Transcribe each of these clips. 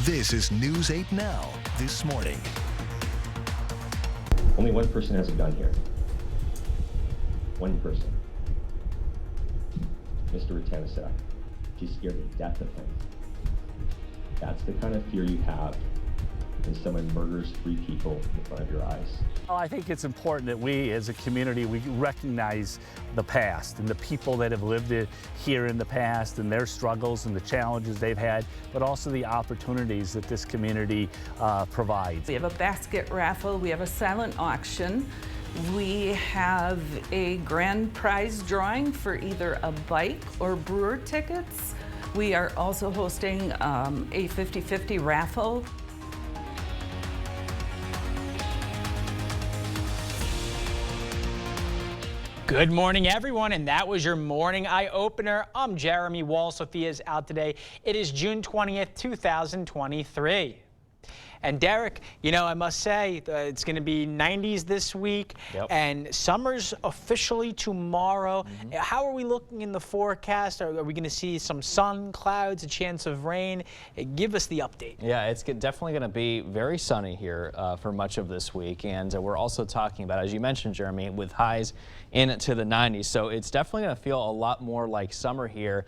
This is News 8 Now this morning. Only one person has a gun here. One person. Mr. Ratanisek. She's scared to death of him. That's the kind of fear you have when someone murders 3 people in front of your eyes. Well, I think it's important that we as a community, we recognize the past and the people that have lived it here in the past and their struggles and the challenges they've had, but also the opportunities that this community provides. We have a basket raffle, we have a silent auction, we have a grand prize drawing for either a bike or brewer tickets. We are also hosting a 50-50 raffle. Good morning, everyone, and that was your morning eye opener. I'm Jeremy Wall. Sophia's out today. It is June 20th, 2023. And Derek, you know, I must say, it's going to be 90s this week, and summer's officially tomorrow. How are we looking in the forecast? Are we going to see some sun, clouds, a chance of rain? Give us the update. Yeah, it's definitely going to be very sunny here for much of this week, and we're also talking about, as you mentioned, Jeremy, with highs into the 90s. So it's definitely going to feel a lot more like summer here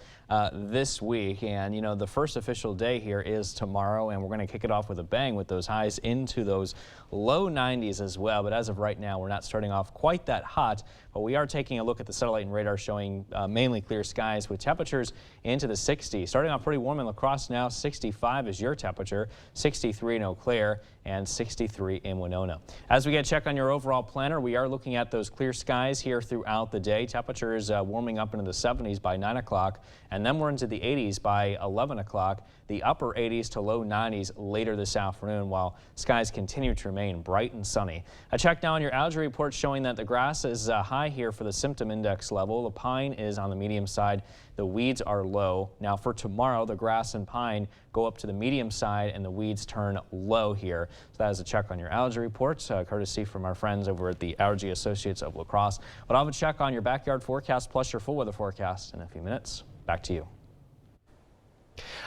this week. And, you know, the first official day here is tomorrow, and we're going to kick it off with a bang with those highs into those low 90s as well. But as of right now, we're not starting off quite that hot, but we are taking a look at the satellite and radar showing mainly clear skies with temperatures into the 60s. Starting off pretty warm in La Crosse now. 65 is your temperature, 63 in Eau Claire, and 63 in Winona. As we get a check on your overall planner, we are looking at those clear skies here throughout the day. Temperatures warming up into the 70s by 9 o'clock, and then we're into the 80s by 11 o'clock. The upper 80s to low 90s later this afternoon, while skies continue to remain bright and sunny. A check now on your algae report showing that the grass is high here for the symptom index level. The pine is on the medium side. The weeds are low. Now for tomorrow, the grass and pine go up to the medium side and the weeds turn low here. So that is a check on your algae report, courtesy from our friends over at the Allergy Associates of La Crosse. But I'll have a check on your backyard forecast plus your full weather forecast in a few minutes. Back to you.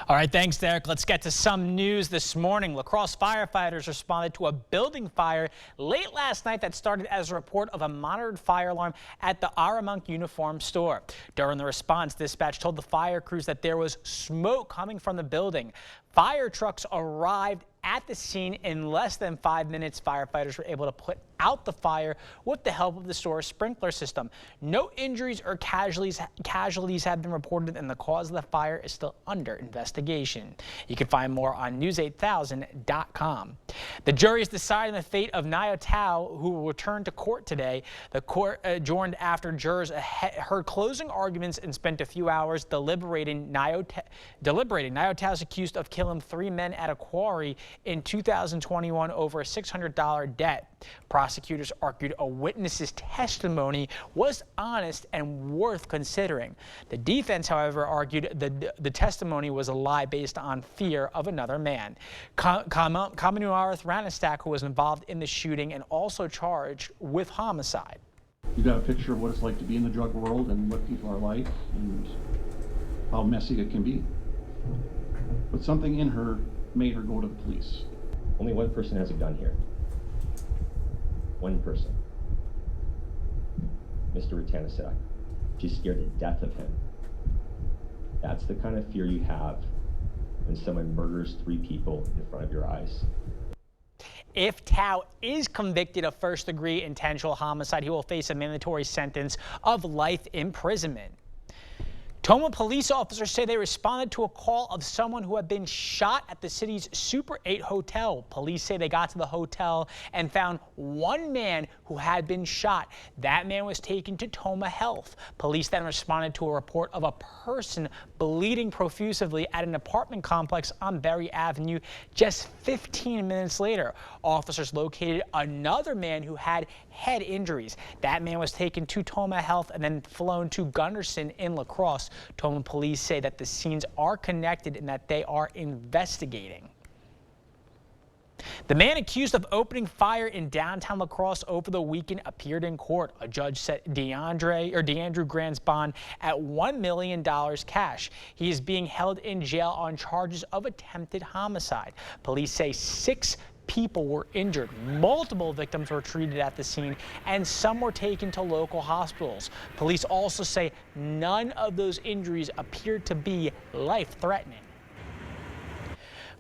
All right, thanks, Derek. Let's get to some news this morning. La Crosse firefighters responded to a building fire late last night that started as a report of a monitored fire alarm at the Aramunk uniform store. During the response, dispatch told the fire crews that there was smoke coming from the building. Fire trucks arrived at the scene in less than 5 minutes. Firefighters were able to put out the fire with the help of the store's sprinkler system. No injuries or casualties have been reported, and the cause of the fire is still under investigation. You can find more on news8000.com. The jury is deciding the fate of Nyo Tao, who will return to court today. The court adjourned after jurors heard closing arguments and spent a few hours deliberating. Nyo Tao is accused of killing 3 men at a quarry in 2021 over a $600 debt. Prosecutors argued a witness's testimony was honest and worth considering. The defense, however, argued the testimony was a lie based on fear of another man. Kamanu Arth Ranistak, who was involved in the shooting and also charged with homicide. You got a picture of what it's like to be in the drug world and what people are like and how messy it can be. But something in her made her go to the police. Only one person has a gun here. One person. Mr. Ratanisek. She's scared to death of him. That's the kind of fear you have when someone murders 3 people in front of your eyes. If Tao is convicted of first-degree intentional homicide, he will face a mandatory sentence of life imprisonment. Tomah police officers say they responded to a call of someone who had been shot at the city's Super 8 hotel. Police say they got to the hotel and found one man who had been shot. That man was taken to Tomah Health. Police then responded to a report of a person bleeding profusely at an apartment complex on Berry Avenue. Just 15 minutes later, officers located another man who had head injuries. That man was taken to Tomah Health and then flown to Gunderson in La Crosse. Tomah police say that the scenes are connected and that they are investigating. The man accused of opening fire in downtown La Crosse over the weekend appeared in court. A judge set DeAndrew Grant's bond at $1 million cash. He is being held in jail on charges of attempted homicide. Police say 6 people were injured. Multiple victims were treated at the scene, and some were taken to local hospitals. Police also say none of those injuries appeared to be life-threatening.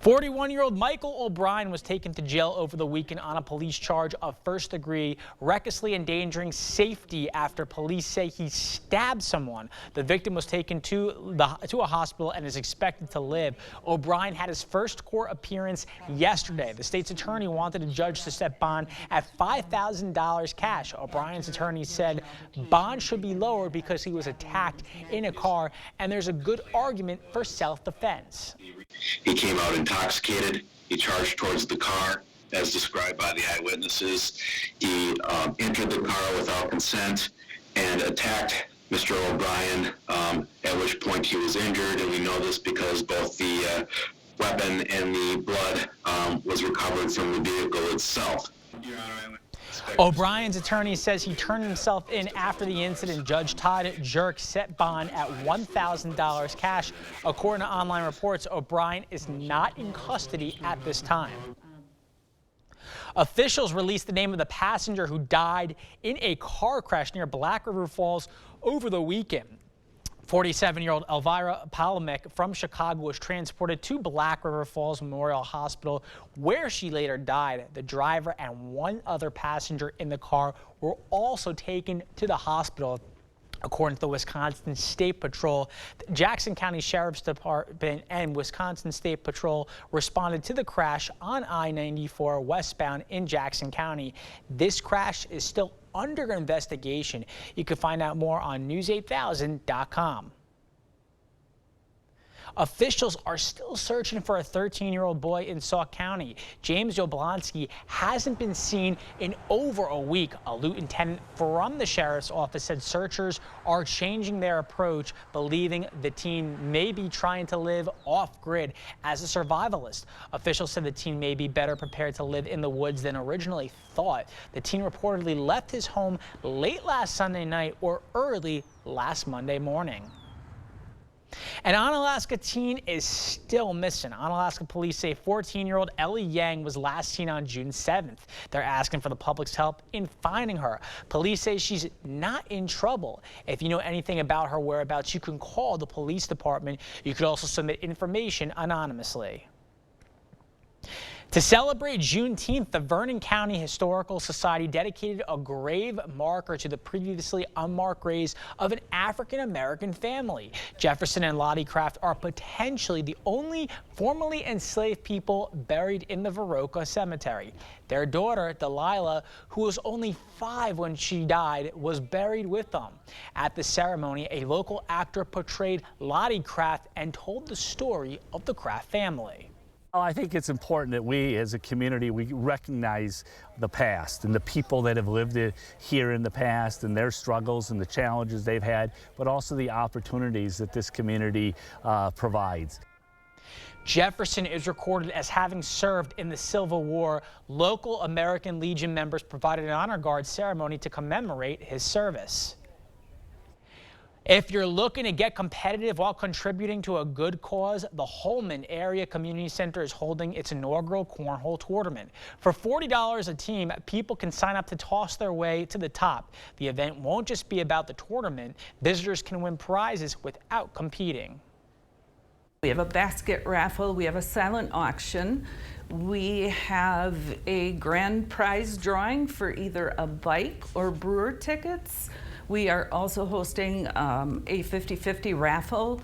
41-year-old Michael O'Brien was taken to jail over the weekend on a police charge of first-degree recklessly endangering safety after police say he stabbed someone. The victim was taken to a hospital and is expected to live. O'Brien had his first court appearance yesterday. The state's attorney wanted a judge to set bond at $5,000 cash. O'Brien's attorney said bond should be lower because he was attacked in a car, and there's a good argument for self-defense. He came out intoxicated. He charged towards the car, as described by the eyewitnesses. He entered the car without consent and attacked Mr. O'Brien, at which point he was injured, and we know this because both the weapon and the blood was recovered from the vehicle itself. O'Brien's attorney says he turned himself in after the incident. Judge Todd Jerk set bond at $1,000 cash. According to online reports, O'Brien is not in custody at this time. Officials released the name of the passenger who died in a car crash near Black River Falls over the weekend. 47-year-old Elvira Palomek from Chicago was transported to Black River Falls Memorial Hospital, where she later died. The driver and one other passenger in the car were also taken to the hospital. According to the Wisconsin State Patrol, the Jackson County Sheriff's Department and Wisconsin State Patrol responded to the crash on I-94 westbound in Jackson County. This crash is still under investigation. You can find out more on news8000.com. Officials are still searching for a 13-year-old boy in Sauk County. James Jablonski hasn't been seen in over a week. A lieutenant from the sheriff's office said searchers are changing their approach, believing the teen may be trying to live off-grid as a survivalist. Officials said the teen may be better prepared to live in the woods than originally thought. The teen reportedly left his home late last Sunday night or early last Monday morning. An Onalaska teen is still missing. Onalaska police say 14-year-old Ellie Yang was last seen on June 7th. They're asking for the public's help in finding her. Police say she's not in trouble. If you know anything about her whereabouts, you can call the police department. You could also submit information anonymously. To celebrate Juneteenth, the Vernon County Historical Society dedicated a grave marker to the previously unmarked graves of an African-American family. Jefferson and Lottie Kraft are potentially the only formerly enslaved people buried in the Viroqua Cemetery. Their daughter, Delilah, who was only 5 when she died, was buried with them. At the ceremony, a local actor portrayed Lottie Kraft and told the story of the Kraft family. I think it's important that we as a community, we recognize the past and the people that have lived here in the past and their struggles and the challenges they've had, but also the opportunities that this community provides. Jefferson is recorded as having served in the Civil War. Local American Legion members provided an honor guard ceremony to commemorate his service. If you're looking to get competitive while contributing to a good cause, the Holmen Area Community Center is holding its inaugural cornhole tournament. For $40 a team, people can sign up to toss their way to the top. The event won't just be about the tournament. Visitors can win prizes without competing. We have a basket raffle, we have a silent auction, we have a grand prize drawing for either a bike or brewer tickets. We are also hosting a 50-50 raffle.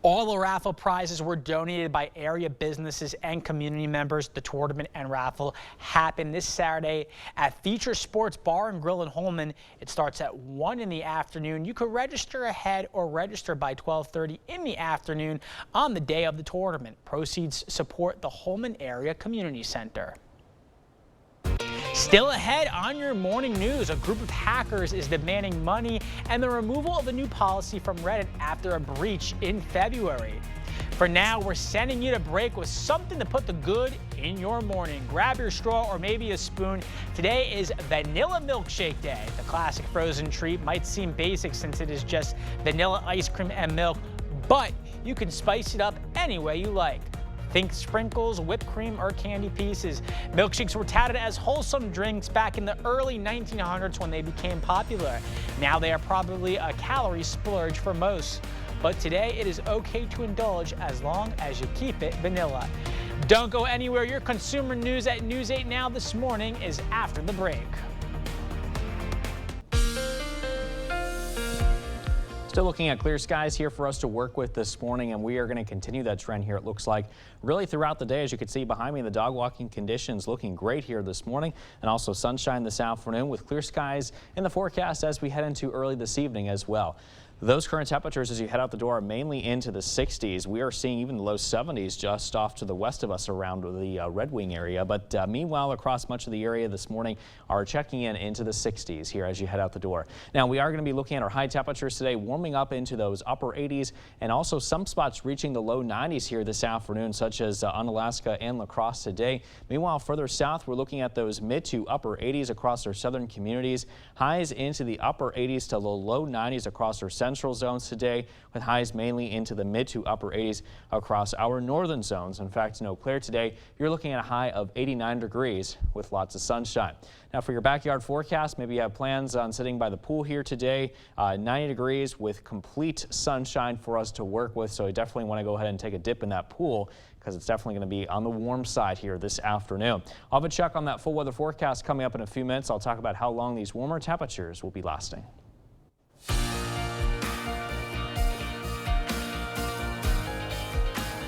All the raffle prizes were donated by area businesses and community members. The tournament and raffle happen this Saturday at Feature Sports Bar and Grill in Holmen. It starts at 1 in the afternoon. You could register ahead or register by 12:30 in the afternoon on the day of the tournament. Proceeds support the Holmen Area Community Center. Still ahead on your morning news, a group of hackers is demanding money and the removal of a new policy from Reddit after a breach in February. For now, we're sending you to break with something to put the good in your morning. Grab your straw or maybe a spoon. Today is Vanilla Milkshake Day. The classic frozen treat might seem basic since it is just vanilla ice cream and milk, but you can spice it up any way you like. Think sprinkles, whipped cream, or candy pieces. Milkshakes were touted as wholesome drinks back in the early 1900s when they became popular. Now they are probably a calorie splurge for most. But today it is okay to indulge as long as you keep it vanilla. Don't go anywhere. Your consumer news at News 8 Now this morning is after the break. Still looking at clear skies here for us to work with this morning, and we are going to continue that trend here, it looks like, really throughout the day. As you can see behind me, the dog walking conditions looking great here this morning, and also sunshine this afternoon with clear skies in the forecast as we head into early this evening as well. Those current temperatures as you head out the door are mainly into the 60s. We are seeing even the low 70s just off to the west of us around the Red Wing area. But meanwhile, across much of the area this morning are checking in into the 60s here as you head out the door. Now, we are going to be looking at our high temperatures today, warming up into those upper 80s and also some spots reaching the low 90s here this afternoon, such as Unalaska and La Crosse today. Meanwhile, further south, we're looking at those mid to upper 80s across our southern communities, highs into the upper 80s to the low 90s across our central zones today, with highs mainly into the mid to upper 80s across our northern zones. In fact, in Eau Claire today, you're looking at a high of 89 degrees with lots of sunshine. Now for your backyard forecast, maybe you have plans on sitting by the pool here today. 90 degrees with complete sunshine for us to work with, so you definitely want to go ahead and take a dip in that pool because it's definitely going to be on the warm side here this afternoon. I'll have a check on that full weather forecast coming up in a few minutes. I'll talk about how long these warmer temperatures will be lasting.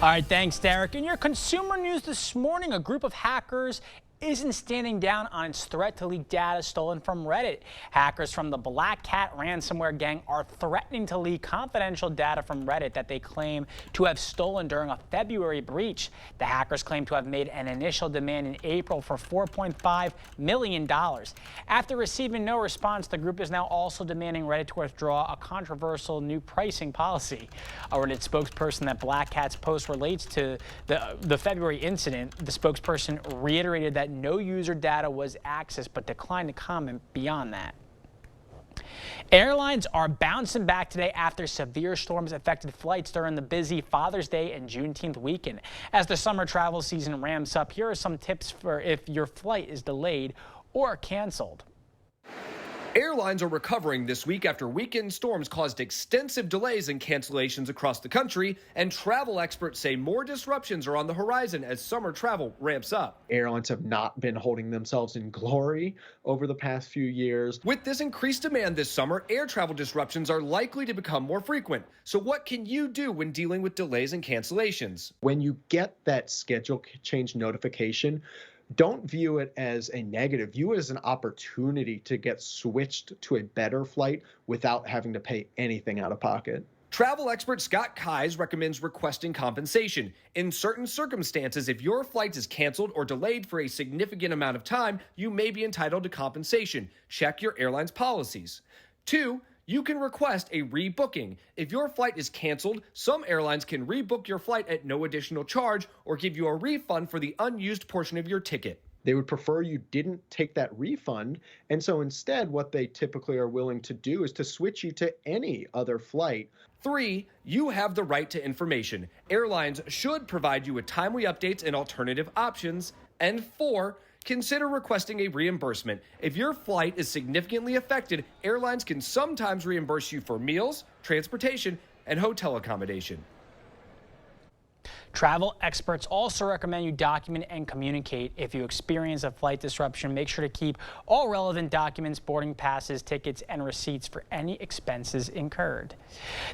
All right, thanks, Derek. In your consumer news this morning, a group of hackers isn't standing down on its threat to leak data stolen from Reddit. Hackers from the Black Cat ransomware gang are threatening to leak confidential data from Reddit that they claim to have stolen during a February breach. The hackers claim to have made an initial demand in April for $4.5 million. After receiving no response, the group is now also demanding Reddit to withdraw a controversial new pricing policy. A Reddit spokesperson that Black Cat's post relates to the February incident, the spokesperson reiterated that no user data was accessed but declined to comment beyond that. Airlines are bouncing back today after severe storms affected flights during the busy Father's Day and Juneteenth weekend. As the summer travel season ramps up, here are some tips for if your flight is delayed or canceled. Airlines are recovering this week after weekend storms caused extensive delays and cancellations across the country, and travel experts say more disruptions are on the horizon as summer travel ramps up. Airlines have not been holding themselves in glory over the past few years. With this increased demand this summer, air travel disruptions are likely to become more frequent. So what can you do when dealing with delays and cancellations? When you get that schedule change notification, don't view it as a negative. View it as an opportunity to get switched to a better flight without having to pay anything out of pocket. Travel expert Scott Keyes recommends requesting compensation. In certain circumstances, if your flight is canceled or delayed for a significant amount of time, you may be entitled to compensation. Check your airline's policies. 2, you can request a rebooking. If your flight is canceled, some airlines can rebook your flight at no additional charge or give you a refund for the unused portion of your ticket. They would prefer you didn't take that refund, and so instead what they typically are willing to do is to switch you to any other flight. 3, you have the right to information. Airlines should provide you with timely updates and alternative options. And 4, consider requesting a reimbursement. If your flight is significantly affected, airlines can sometimes reimburse you for meals, transportation, and hotel accommodation. Travel experts also recommend you document and communicate. If you experience a flight disruption, make sure to keep all relevant documents, boarding passes, tickets, and receipts for any expenses incurred.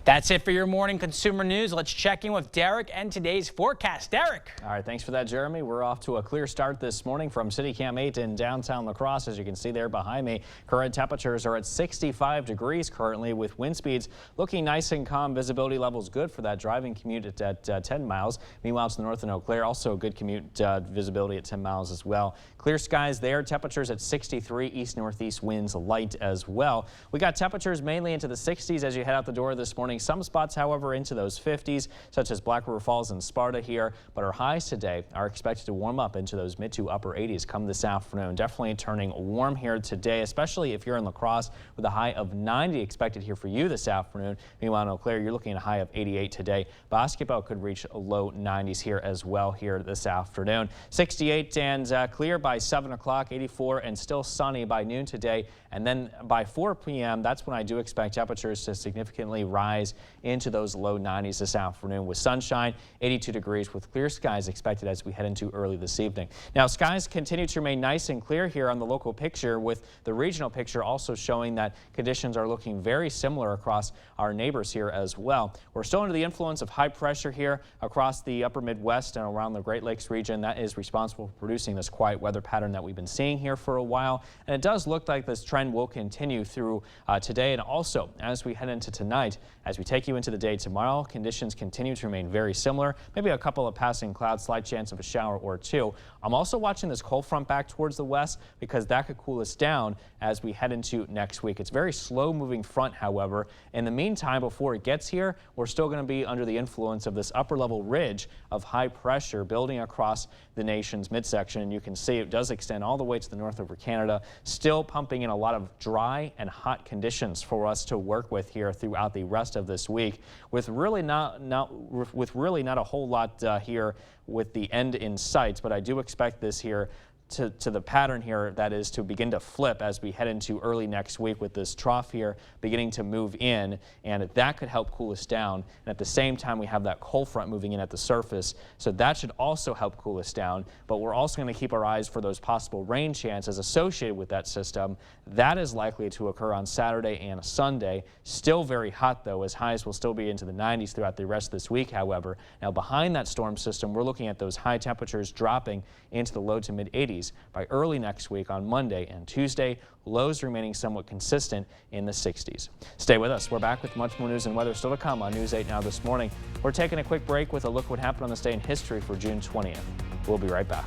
That's it for your morning consumer news. Let's check in with Derek and today's forecast. Derek. All right, thanks for that, Jeremy. We're off to a clear start this morning from City Cam 8 in downtown La Crosse. As you can see there behind me, current temperatures are at 65 degrees currently, with wind speeds looking nice and calm. Visibility levels good for that driving commute at 10 miles. Meanwhile, to the north in Eau Claire, also good commute visibility at 10 miles as well. Clear skies there, temperatures at 63, east-northeast winds light as well. We got temperatures mainly into the 60s as you head out the door this morning. Some spots, however, into those 50s, such as Black River Falls and Sparta here. But our highs today are expected to warm up into those mid to upper 80s come this afternoon. Definitely turning warm here today, especially if you're in La Crosse, with a high of 90 expected here for you this afternoon. Meanwhile, in Eau Claire, you're looking at a high of 88 today. Basketball could reach low 90s here as well here this afternoon. 68 and clear by 7 o'clock, 84 and still sunny by noon today. And then by 4 p.m., that's when I do expect temperatures to significantly rise into those low 90s this afternoon with sunshine, 82 degrees with clear skies expected as we head into early this evening. Now, skies continue to remain nice and clear here on the local picture, with the regional picture also showing that conditions are looking very similar across our neighbors here as well. We're still under the influence of high pressure here across the upper Midwest and around the Great Lakes region. That is responsible for producing this quiet weather pattern that we've been seeing here for a while. And it does look like this trend will continue through today, and also as we head into tonight. As we take you into the day tomorrow, conditions continue to remain very similar. Maybe a couple of passing clouds, slight chance of a shower or two. I'm also watching this cold front back towards the west because that could cool us down as we head into next week. It's a very slow moving front, however. In the meantime, before it gets here, we're still going to be under the influence of this upper level ridge of high pressure building across the nation's midsection. And you can see it does extend all the way to the north over Canada, still pumping in a lot of dry and hot conditions for us to work with here throughout the rest of this week, with really not a whole lot here with the end in sight. But I do expect this here to the pattern here, that is to begin to flip as we head into early next week, with this trough here beginning to move in, and that could help cool us down. And at the same time, we have that cold front moving in at the surface, so that should also help cool us down. But we're also going to keep our eyes for those possible rain chances associated with that system. That is likely to occur on Saturday and Sunday. Still very hot though, as highs will still be into the 90s throughout the rest of this week. However, now behind that storm system, we're looking at those high temperatures dropping into the low to mid 80s by early next week on Monday and Tuesday. Lows remaining somewhat consistent in the 60s. Stay with us. We're back with much more news and weather still to come on News 8 Now this morning. We're taking a quick break with a look what happened on this day in history for June 20th. We'll be right back.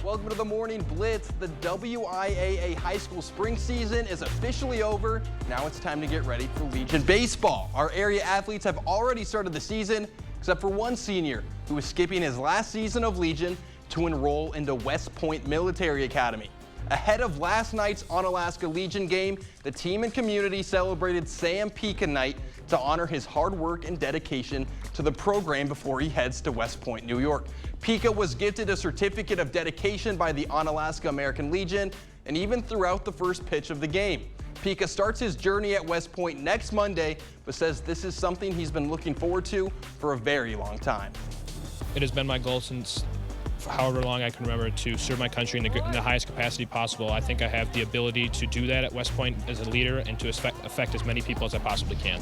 Welcome to the Morning Blitz. The WIAA high school spring season is officially over. Now it's time to get ready for Legion baseball. Our area athletes have already started the season, except for one senior who is skipping his last season of Legion to enroll into West Point Military Academy. Ahead of last night's Onalaska Legion game, the team and community celebrated Sam Pika Night to honor his hard work and dedication to the program before he heads to West Point, New York. Pika was gifted a certificate of dedication by the Onalaska American Legion, and even throughout the first pitch of the game. Pika starts his journey at West Point next Monday, but says this is something he's been looking forward to for a very long time. It has been my goal since however long I can remember to serve my country in the highest capacity possible. I think I have the ability to do that at West Point as a leader and to affect as many people as I possibly can.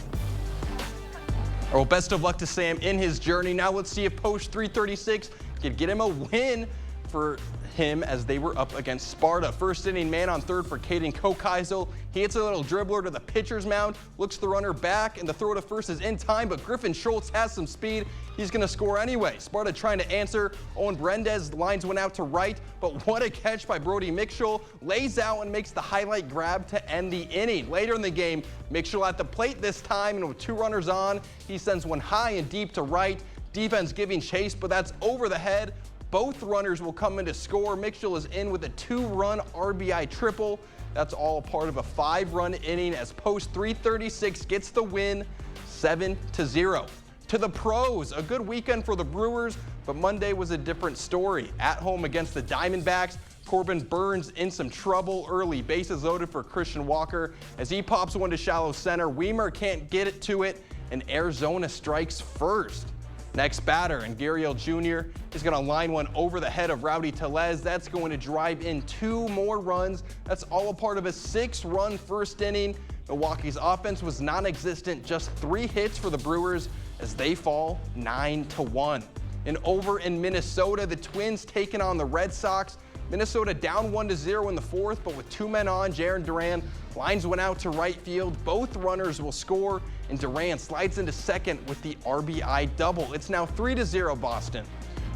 Well, best of luck to Sam in his journey. Now let's see if Post 336 could get him a win for him as they were up against Sparta. First inning man on third for Caden Kokeisel. He hits a little dribbler to the pitcher's mound, looks the runner back, and the throw to first is in time, but Griffin Schultz has some speed. He's going to score anyway. Sparta trying to answer. Owen Brendez lines one out to right, but what a catch by Brody Mitchell. Lays out and makes the highlight grab to end the inning. Later in the game, Mitchell at the plate this time, and with two runners on, he sends one high and deep to right. Defense giving chase, but that's over the head. Both runners will come in to score. Mitchell is in with a 2-run RBI triple. That's all part of a 5-run inning as Post 336 gets the win 7-0. To the pros, a good weekend for the Brewers, but Monday was a different story. At home against the Diamondbacks, Corbin Burns in some trouble early. Bases loaded for Christian Walker as he pops one to shallow center. Weimer can't get it to it, and Arizona strikes first. Next batter, and Gariel Jr. is going to line one over the head of Rowdy Tellez. That's going to drive in 2 more runs. That's all a part of a 6-run first inning. Milwaukee's offense was non-existent, just 3 hits for the Brewers as they fall 9-1. And over in Minnesota, the Twins taking on the Red Sox. Minnesota down 1-0 in the fourth, but with 2 men on, Jarren Duran lines one out to right field. Both runners will score, and Duran slides into second with the RBI double. It's now 3-0 Boston.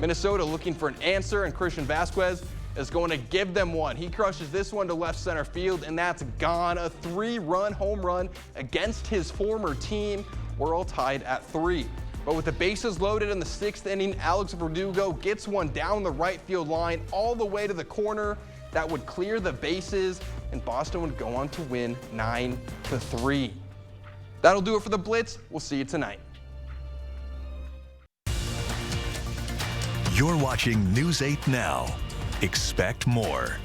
Minnesota looking for an answer, and Christian Vasquez is going to give them one. He crushes this one to left center field, and that's gone. A 3-run home run against his former team. We're all tied at 3. But with the bases loaded in the 6th inning, Alex Verdugo gets one down the right field line all the way to the corner. That would clear the bases, and Boston would go on to win 9-3. That'll do it for the Blitz. We'll see you tonight. You're watching News 8 Now. Expect more.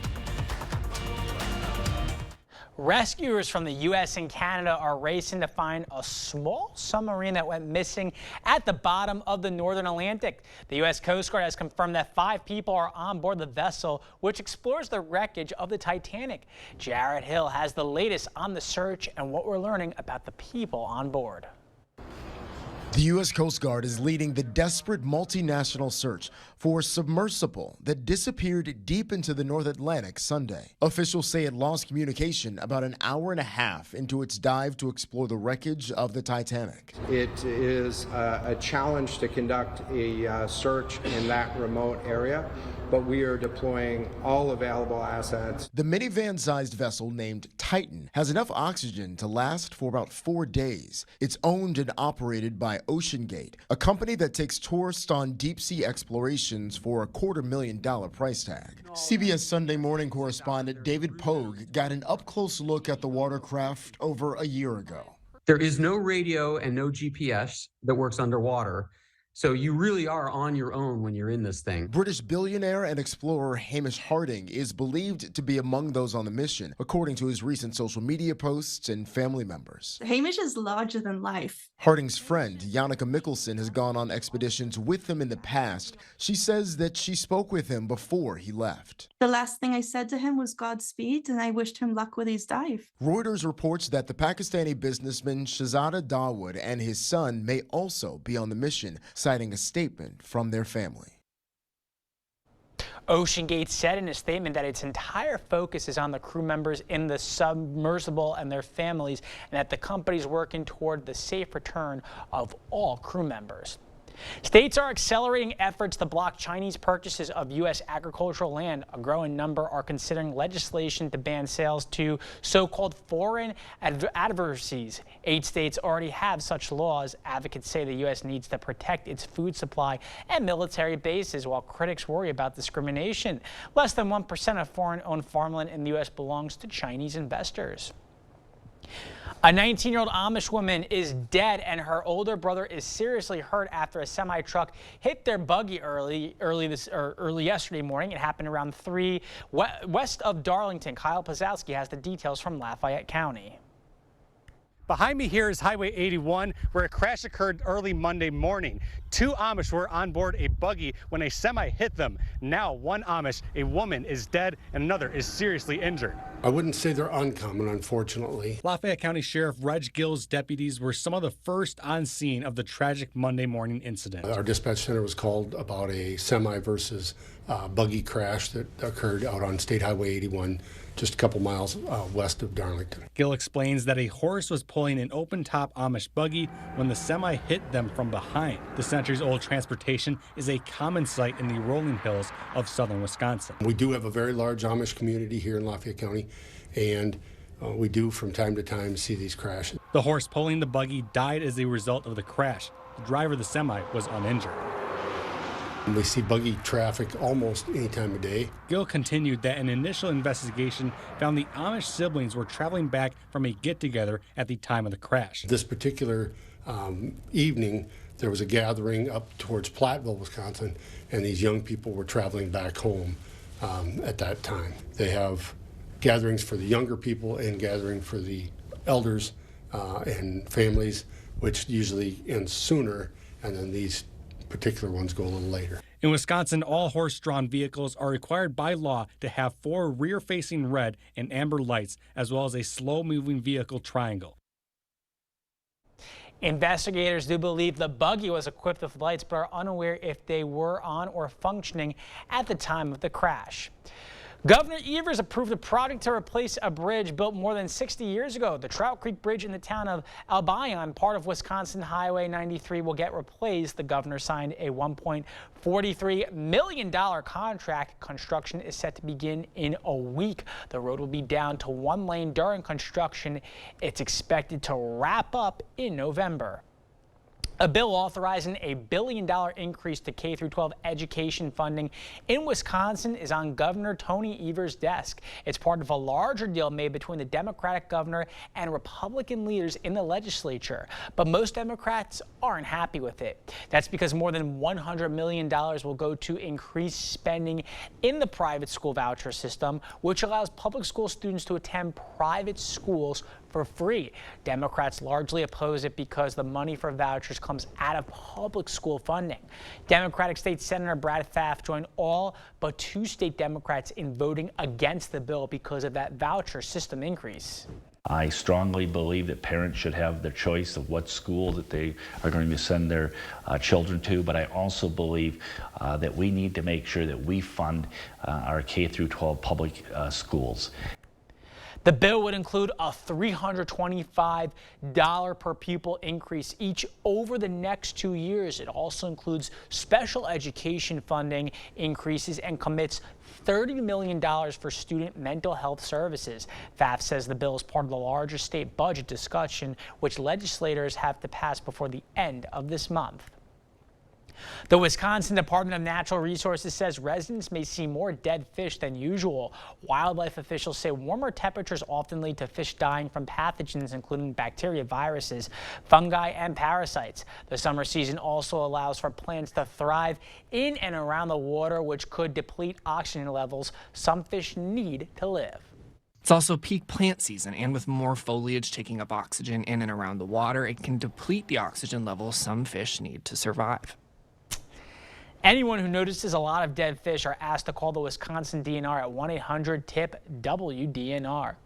Rescuers from the U.S. and Canada are racing to find a small submarine that went missing at the bottom of the Northern Atlantic. The U.S. Coast Guard has confirmed that 5 people are on board the vessel, which explores the wreckage of the Titanic. Jared Hill has the latest on the search and what we're learning about the people on board. The U.S. Coast Guard is leading the desperate multinational search for a submersible that disappeared deep into the North Atlantic Sunday. Officials say it lost communication about an hour and a half into its dive to explore the wreckage of the Titanic. It is a challenge to conduct a search in that remote area, but we are deploying all available assets. The minivan-sized vessel named Titan has enough oxygen to last for about 4 days. It's owned and operated by OceanGate, a company that takes tourists on deep-sea explorations for a $250,000 price tag. CBS Sunday Morning correspondent David Pogue got an up-close look at the watercraft over a year ago. There is no radio and no GPS that works underwater. So you really are on your own when you're in this thing. British billionaire and explorer Hamish Harding is believed to be among those on the mission, according to his recent social media posts and family members. Hamish is larger than life. Harding's friend, Jannica Mikkelsen, has gone on expeditions with him in the past. She says that she spoke with him before he left. The last thing I said to him was Godspeed, and I wished him luck with his dive. Reuters reports that the Pakistani businessman Shahzada Dawood and his son may also be on the mission, citing a statement from their family. OceanGate said in a statement that its entire focus is on the crew members in the submersible and their families, and that the company is working toward the safe return of all crew members. States are accelerating efforts to block Chinese purchases of U.S. agricultural land. A growing number are considering legislation to ban sales to so-called foreign adversaries. 8 states already have such laws. Advocates say the U.S. needs to protect its food supply and military bases, while critics worry about discrimination. Less than 1% of foreign-owned farmland in the U.S. belongs to Chinese investors. A 19-year-old Amish woman is dead, and her older brother is seriously hurt after a semi-truck hit their buggy early yesterday morning. It happened around 3 west of Darlington. Kyle Pazowski has the details from Lafayette County. Behind me here is Highway 81, where a crash occurred early Monday morning. 2 Amish were on board a buggy when a semi hit them. Now 1 Amish, a woman, is dead and another is seriously injured. I wouldn't say they're uncommon, unfortunately. Lafayette County Sheriff Reg Gill's deputies were some of the first on scene of the tragic Monday morning incident. Our dispatch center was called about a semi versus buggy crash that occurred out on State Highway 81, just a couple miles west of Darlington. Gill explains that a horse was pulling an open-top Amish buggy when the semi hit them from behind. The centuries-old transportation is a common sight in the rolling hills of southern Wisconsin. We do have a very large Amish community here in Lafayette County, and we do from time to time see these crashes. The horse pulling the buggy died as a result of the crash. The driver of the semi was uninjured. We see buggy traffic almost any time of day. Gill continued that an initial investigation found the Amish siblings were traveling back from a get-together at the time of the crash. This particular evening, there was a gathering up towards Platteville, Wisconsin, and these young people were traveling back home at that time. They have gatherings for the younger people and gathering for the elders and families, which usually ends sooner, and then these particular ones go a little later. In Wisconsin, all horse-drawn vehicles are required by law to have 4 rear-facing red and amber lights, as well as a slow-moving vehicle triangle. Investigators do believe the buggy was equipped with lights but are unaware if they were on or functioning at the time of the crash. Governor Evers approved a project to replace a bridge built more than 60 years ago. The Trout Creek Bridge in the town of Albion, part of Wisconsin Highway 93, will get replaced. The governor signed a $1.43 million contract. Construction is set to begin in a week. The road will be down to one lane during construction. It's expected to wrap up in November. A bill authorizing a $1 billion increase to K-12 education funding in Wisconsin is on Governor Tony Evers' desk. It's part of a larger deal made between the Democratic governor and Republican leaders in the legislature. But most Democrats aren't happy with it. That's because more than $100 million will go to increase spending in the private school voucher system, which allows public school students to attend private schools for free. Democrats largely oppose it because the money for vouchers comes out of public school funding. Democratic State Senator Brad Pfaff joined all but 2 state Democrats in voting against the bill because of that voucher system increase. I strongly believe that parents should have their choice of what school that they are going to send their children to, but I also believe that we need to make sure that we fund our K-12 public schools. The bill would include a $325 per pupil increase each over the next 2 years. It also includes special education funding increases and commits $30 million for student mental health services. Pfaff says the bill is part of the larger state budget discussion, which legislators have to pass before the end of this month. The Wisconsin Department of Natural Resources says residents may see more dead fish than usual. Wildlife officials say warmer temperatures often lead to fish dying from pathogens including bacteria, viruses, fungi, and parasites. The summer season also allows for plants to thrive in and around the water, which could deplete oxygen levels some fish need to live. It's also peak plant season, and with more foliage taking up oxygen in and around the water, it can deplete the oxygen levels some fish need to survive. Anyone who notices a lot of dead fish are asked to call the Wisconsin DNR at 1-800-TIP-WDNR.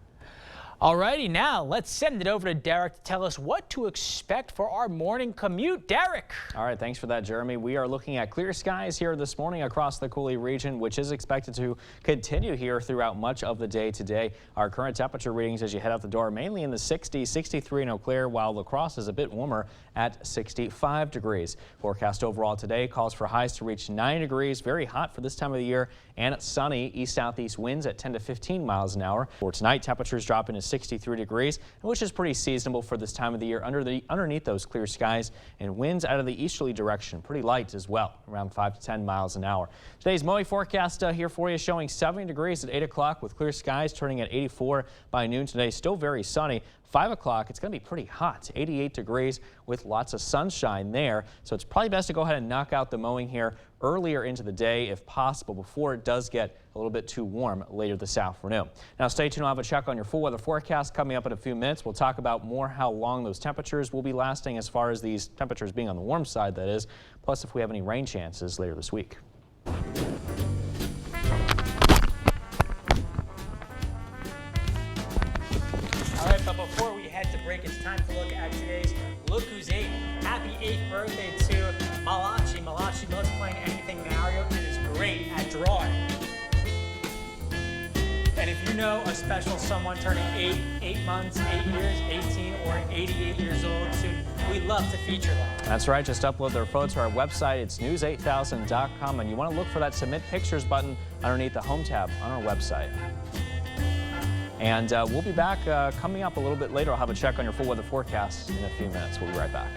Alrighty, now let's send it over to Derek to tell us what to expect for our morning commute. Derek. All right, thanks for that, Jeremy. We are looking at clear skies here this morning across the Coulee region, which is expected to continue here throughout much of the day today. Our current temperature readings as you head out the door mainly in the 60s, 63 in Eau Claire, while La Crosse is a bit warmer at 65 degrees. Forecast overall today calls for highs to reach 9 degrees, very hot for this time of the year, and sunny east-southeast winds at 10 to 15 miles an hour. For tonight, temperatures drop into 63 degrees, which is pretty seasonable for this time of the year underneath those clear skies, and winds out of the easterly direction, pretty light as well, around 5 to 10 miles an hour. Today's MOE forecast here for you showing 70 degrees at 8 o'clock with clear skies turning at 84 by noon today. Still very sunny. 5 o'clock, it's going to be pretty hot, 88 degrees with lots of sunshine there. So it's probably best to go ahead and knock out the mowing here earlier into the day if possible before it does get a little bit too warm later this afternoon. Now stay tuned. I'll have a check on your full weather forecast coming up in a few minutes. We'll talk about more how long those temperatures will be lasting as far as these temperatures being on the warm side, that is, plus if we have any rain chances later this week. All right, but before we head to break, it's time to look at today's Look Who's 8. Happy 8th birthday to Malachi. Malachi loves playing anything Mario and is great at drawing. And if you know a special someone turning 8 months, 8 years, 18, or 88 years old soon, we'd love to feature them. That's right. Just upload their photo to our website. It's news8000.com, and you want to look for that Submit Pictures button underneath the Home tab on our website. And we'll be back coming up a little bit later. I'll have a check on your full weather forecast in a few minutes. We'll be right back.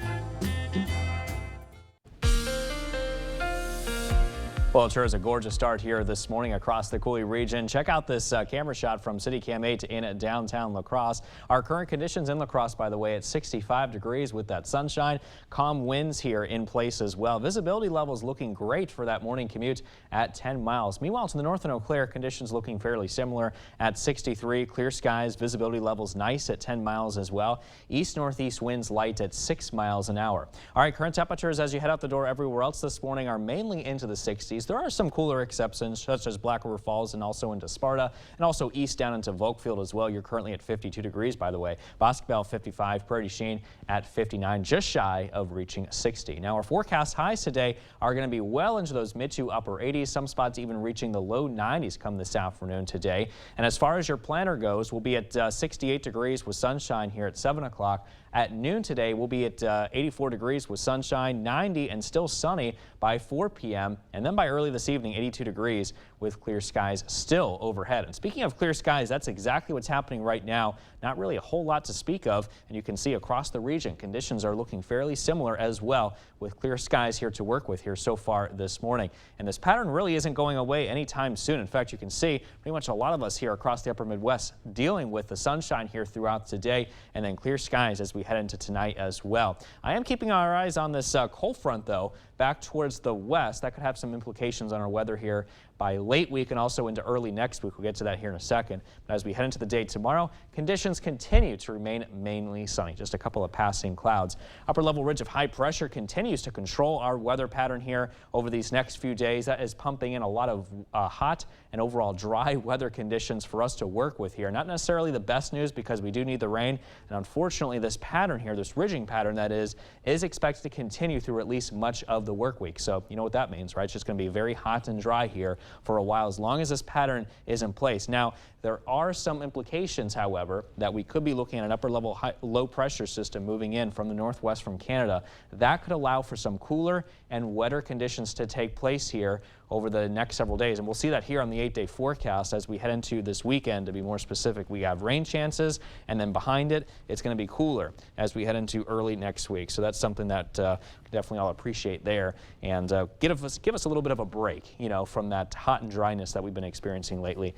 Well, it sure is a gorgeous start here this morning across the Coulee region. Check out this camera shot from City Cam 8 in downtown La Crosse. Our current conditions in La Crosse, by the way, at 65 degrees with that sunshine. Calm winds here in place as well. Visibility levels looking great for that morning commute at 10 miles. Meanwhile, to the north in Eau Claire, conditions looking fairly similar at 63. Clear skies, visibility levels nice at 10 miles as well. East-northeast winds light at 6 miles an hour. All right, current temperatures as you head out the door everywhere else this morning are mainly into the 60s. There are some cooler exceptions, such as Black River Falls and also into Sparta, and also east down into Volkfield as well. You're currently at 52 degrees, by the way. Bosquebel 55, Prairie du Chien at 59, just shy of reaching 60. Now, our forecast highs today are going to be well into those mid to upper 80s, some spots even reaching the low 90s come this afternoon today. And as far as your planner goes, we'll be at 68 degrees with sunshine here at 7 o'clock. At noon today, we'll be at 84 degrees with sunshine, 90 and still sunny by 4 p.m. And then by early this evening, 82 degrees with clear skies still overhead. And speaking of clear skies, that's exactly what's happening right now. Not really a whole lot to speak of. And you can see across the region, conditions are looking fairly similar as well, with clear skies here to work with here so far this morning. And this pattern really isn't going away anytime soon. In fact, you can see pretty much a lot of us here across the upper Midwest dealing with the sunshine here throughout today, and then clear skies as we head into tonight as well. I am keeping our eyes on this cold front, though, back towards the west. That could have some implications on our weather here by late week and also into early next week. We'll get to that here in a second. But as we head into the day tomorrow, conditions continue to remain mainly sunny. Just a couple of passing clouds. Upper level ridge of high pressure continues to control our weather pattern here over these next few days. That is pumping in a lot of hot and overall dry weather conditions for us to work with here. Not necessarily the best news because we do need the rain. And unfortunately, this pattern here, this ridging pattern that is expected to continue through at least much of the work week. So you know what that means, right? It's just going to be very hot and dry here for a while as long as this pattern is in place. Now, there are some implications, however, that we could be looking at an upper level low pressure system moving in from the northwest from Canada. That could allow for some cooler and wetter conditions to take place here over the next several days. And we'll see that here on the 8-day forecast as we head into this weekend. To be more specific, we have rain chances, and then behind it, it's going to be cooler as we head into early next week. So that's something that definitely I'll appreciate there, and give us a little bit of a break, you know, from that hot and dryness that we've been experiencing lately,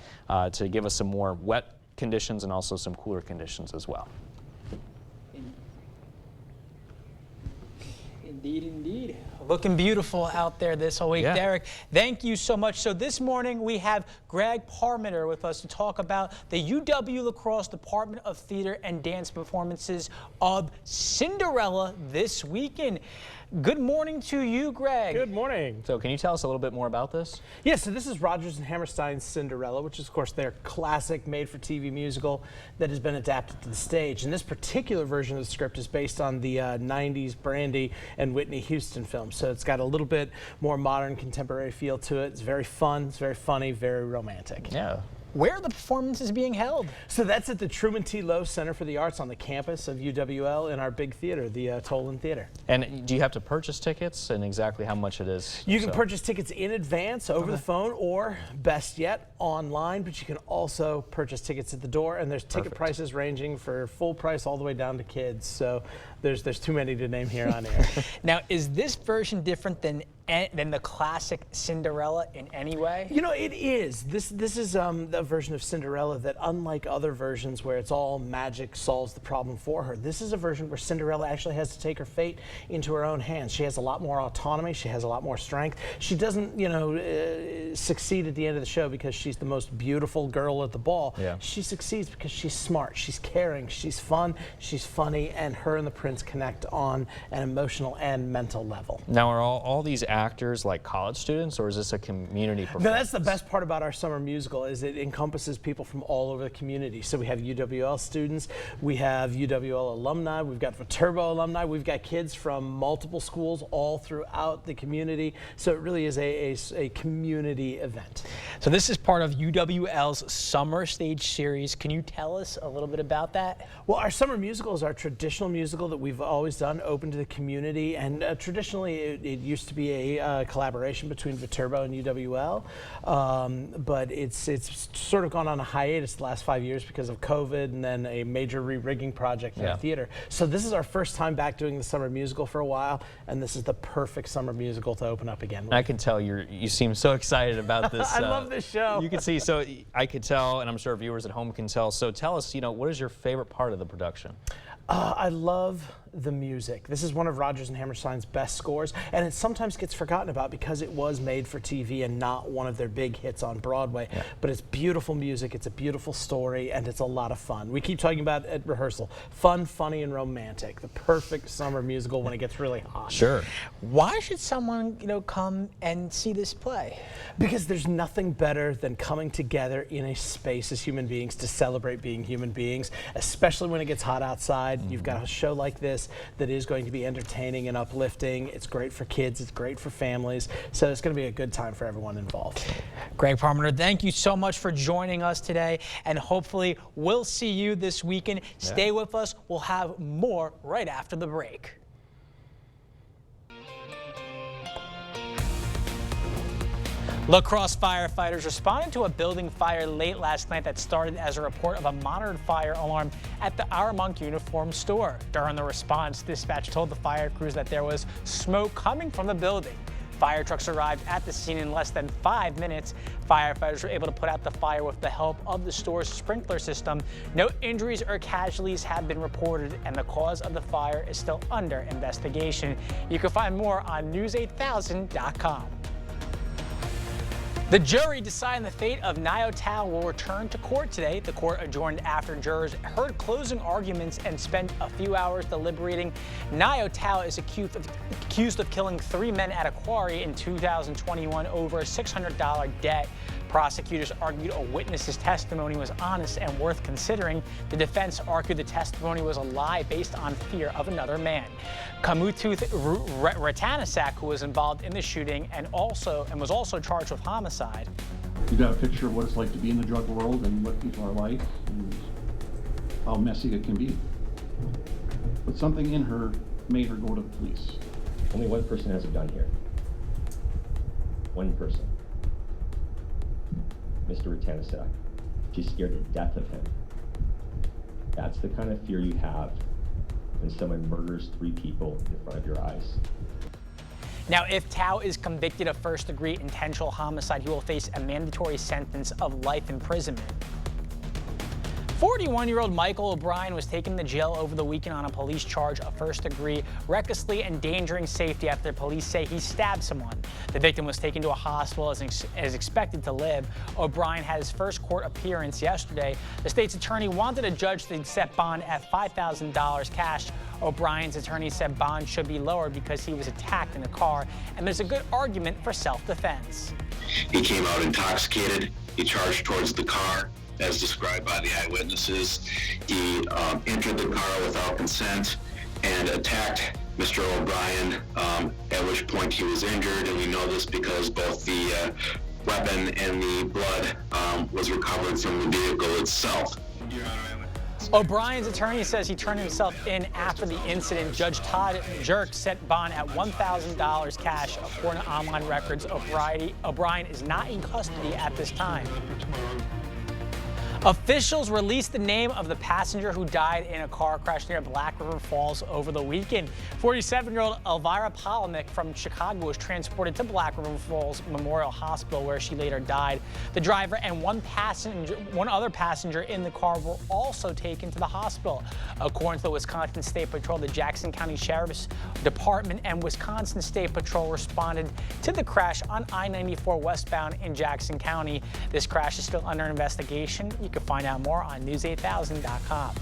to give us some more wet conditions and also some cooler conditions as well. Indeed, indeed. Looking beautiful out there this whole week. Yeah. Derek, thank you so much. So this morning we have Greg Parmenter with us to talk about the UW La Crosse Department of Theater and Dance performances of Cinderella this weekend. Good morning to you, Greg. Good morning. So can you tell us a little bit more about this? Yeah, so this is Rodgers and Hammerstein's Cinderella, which is, of course, their classic made-for-TV musical that has been adapted to the stage. And this particular version of the script is based on the 90s Brandy and Whitney Houston film. So it's got a little bit more modern, contemporary feel to it. It's very fun, it's very funny, very romantic. Yeah. Where are the performances being held? So that's at the Truman T. Lowe Center for the Arts on the campus of UWL in our big theater, the Tolan Theater. And do you have to purchase tickets, and exactly how much it is? You can purchase tickets in advance over the phone, or best yet, online, but you can also purchase tickets at the door, and there's ticket prices ranging for full price all the way down to kids. So there's too many to name here on air. Now, is this version different than the classic Cinderella in any way? You know, it is. This is a version of Cinderella that, unlike other versions where it's all magic solves the problem for her, this is a version where Cinderella actually has to take her fate into her own hands. She has a lot more autonomy. She has a lot more strength. She doesn't, you know, succeed at the end of the show because she's the most beautiful girl at the ball. Yeah. She succeeds because she's smart, she's caring, she's fun, she's funny, and her and the prince connect on an emotional and mental level. Now, are all these actors like college students, or is this a community performance? No, that's the best part about our summer musical, is it encompasses people from all over the community. So we have UWL students, we have UWL alumni, we've got Viterbo alumni, we've got kids from multiple schools all throughout the community. So it really is a community event. So this is part of UWL's Summer Stage Series. Can you tell us a little bit about that? Well, our summer musical is our traditional musical that we've always done, open to the community, and traditionally it used to be a collaboration between Viterbo and UWL, but it's sort of gone on a hiatus the last 5 years because of COVID and then a major re-rigging project in our theater. So this is our first time back doing the summer musical for a while, and this is the perfect summer musical to open up again with. I can tell you seem so excited about this. I love this show. You can see, so I could tell, and I'm sure viewers at home can tell. So tell us, you know, what is your favorite part of the production? I love the music. This is one of Rodgers and Hammerstein's best scores, and it sometimes gets forgotten about because it was made for TV and not one of their big hits on Broadway. Yeah. But it's beautiful music, it's a beautiful story, and it's a lot of fun. We keep talking about at rehearsal, fun, funny, and romantic. The perfect summer musical when it gets really hot. Sure. Why should someone, come and see this play? Because there's nothing better than coming together in a space as human beings to celebrate being human beings, especially when it gets hot outside. You've got a show like this that is going to be entertaining and uplifting. It's great for kids, it's great for families, so it's going to be a good time for everyone involved. Greg Parmenter, thank you so much for joining us today, and hopefully we'll see you this weekend. Stay with us. We'll have more right after the break. La Crosse firefighters responded to a building fire late last night that started as a report of a monitored fire alarm at the Our Monk uniform store. During the response, dispatch told the fire crews that there was smoke coming from the building. Fire trucks arrived at the scene in less than 5 minutes. Firefighters were able to put out the fire with the help of the store's sprinkler system. No injuries or casualties have been reported, and the cause of the fire is still under investigation. You can find more on news8000.com. The jury deciding the fate of Nyo Tao will return to court today. The court adjourned after jurors heard closing arguments and spent a few hours deliberating. Nyo Tao is accused of killing 3 men at a quarry in 2021 over a $600 debt. Prosecutors argued a witness's testimony was honest and worth considering. The defense argued the testimony was a lie based on fear of another man. Kamutooth Ratanasak, who was involved in the shooting and was also charged with homicide. You got a picture of what it's like to be in the drug world and what people are like and how messy it can be. But something in her made her go to the police. Only one person has a gun here. One person. Mr. Ratanasak. She's scared to death of him. That's the kind of fear you have when someone murders 3 people in front of your eyes. Now, if Tao is convicted of first-degree intentional homicide, he will face a mandatory sentence of life imprisonment. 41-year-old Michael O'Brien was taken to jail over the weekend on a police charge of first-degree recklessly endangering safety after police say he stabbed someone. The victim was taken to a hospital as expected to live. O'Brien had his first court appearance yesterday. The state's attorney wanted a judge to set bond at $5,000 cash. O'Brien's attorney said bond should be lower because he was attacked in a car, and there's a good argument for self-defense. He came out intoxicated. He charged towards the car. As described by the eyewitnesses, he entered the car without consent and attacked Mr. O'Brien, at which point he was injured, and we know this because both the weapon and the blood was recovered from the vehicle itself. O'Brien's attorney says he turned himself in after the incident. Judge Todd Jerk set bond at $1,000 cash. According to online records, O'Brien is not in custody at this time. Officials released the name of the passenger who died in a car crash near Black River Falls over the weekend. 47-year-old Elvira Polimick from Chicago was transported to Black River Falls Memorial Hospital, where she later died. The driver and one other passenger in the car were also taken to the hospital. According to the Wisconsin State Patrol, the Jackson County Sheriff's Department and Wisconsin State Patrol responded to the crash on I-94 westbound in Jackson County. This crash is still under investigation. You can find out more on news8000.com.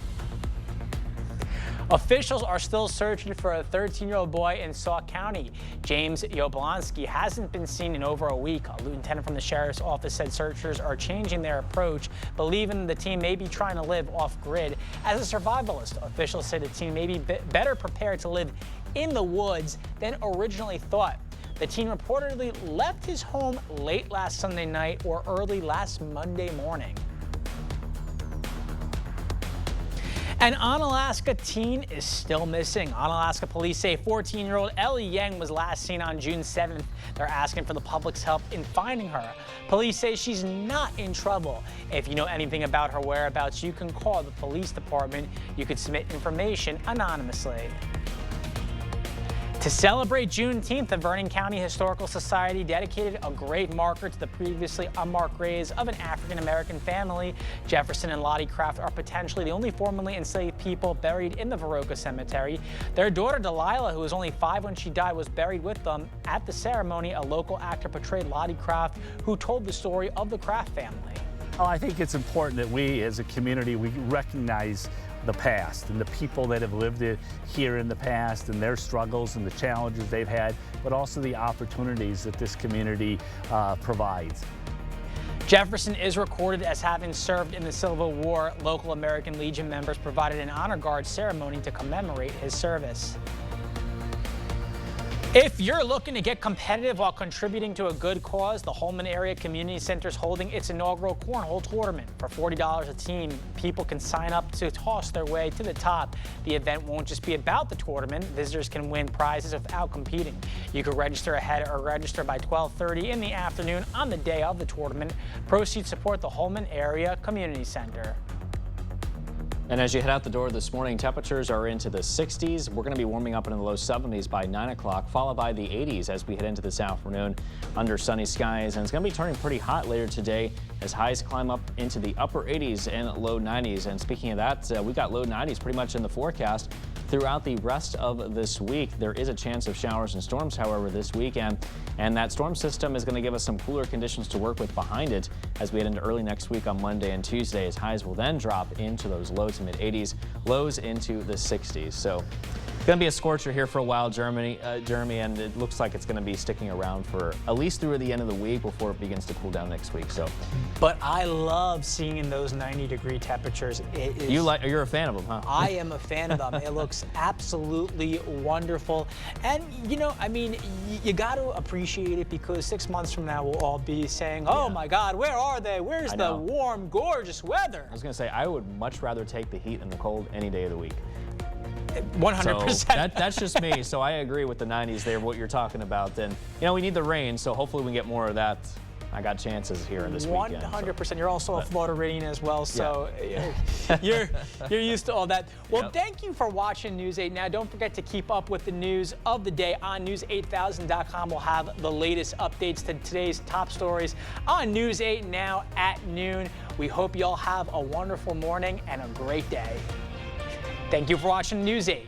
Officials are still searching for a 13-year-old boy in Sauk County. James Yablonski hasn't been seen in over a week. A lieutenant from the sheriff's office said searchers are changing their approach, believing the team may be trying to live off-grid. As a survivalist, officials say the team may be better prepared to live in the woods than originally thought. The teen reportedly left his home late last Sunday night or early last Monday morning. An Onalaska teen is still missing. Onalaska police say 14-year-old Ellie Yang was last seen on June 7th. They're asking for the public's help in finding her. Police say she's not in trouble. If you know anything about her whereabouts, you can call the police department. You could submit information anonymously. To celebrate Juneteenth, the Vernon County Historical Society dedicated a grave marker to the previously unmarked graves of an African-American family. Jefferson and Lottie Kraft are potentially the only formerly enslaved people buried in the Viroqua Cemetery. Their daughter, Delilah, who was only 5 when she died, was buried with them. At the ceremony, a local actor portrayed Lottie Kraft, who told the story of the Kraft family. Well, I think it's important that we, as a community, we recognize the past and the people that have lived it here in the past and their struggles and the challenges they've had, but also the opportunities that this community provides. Jefferson is recorded as having served in the Civil War. Local American Legion members provided an honor guard ceremony to commemorate his service. If you're looking to get competitive while contributing to a good cause, the Holmen Area Community Center is holding its inaugural cornhole tournament. For $40 a team, people can sign up to toss their way to the top. The event won't just be about the tournament. Visitors can win prizes without competing. You can register ahead or register by 12:30 in the afternoon on the day of the tournament. Proceeds support the Holmen Area Community Center. And as you head out the door this morning, temperatures are into the 60s. We're going to be warming up into the low 70s by 9 o'clock, followed by the 80s as we head into this afternoon under sunny skies. And it's going to be turning pretty hot later today as highs climb up into the upper 80s and low 90s. And speaking of that, we got low 90s pretty much in the forecast throughout the rest of this week. There is a chance of showers and storms, however, this weekend. And that storm system is going to give us some cooler conditions to work with behind it as we head into early next week on Monday and Tuesday, as highs will then drop into those low to mid 80s, lows into the 60s. So it's going to be a scorcher here for a while, Jeremy, and it looks like it's going to be sticking around for at least through the end of the week before it begins to cool down next week. So, but I love seeing those 90-degree temperatures. It is, you're a fan of them, huh? I am a fan of them. It looks absolutely wonderful. And, you know, I mean, you got to appreciate it because 6 months from now we'll all be saying, oh my God, where are they? Where's the warm, gorgeous weather? I was going to say, I would much rather take the heat and the cold any day of the week. 100%. So that's just me. So I agree with the 90s there, what you're talking about. And, you know, we need the rain, so hopefully we can get more of that. I got chances here in this weekend. 100%. So. You're also a Floridian as well, so you're used to all that. Well, thank you for watching News 8 Now. Don't forget to keep up with the news of the day on news8000.com. We'll have the latest updates to today's top stories on News 8 Now at noon. We hope you all have a wonderful morning and a great day. Thank you for watching News 8.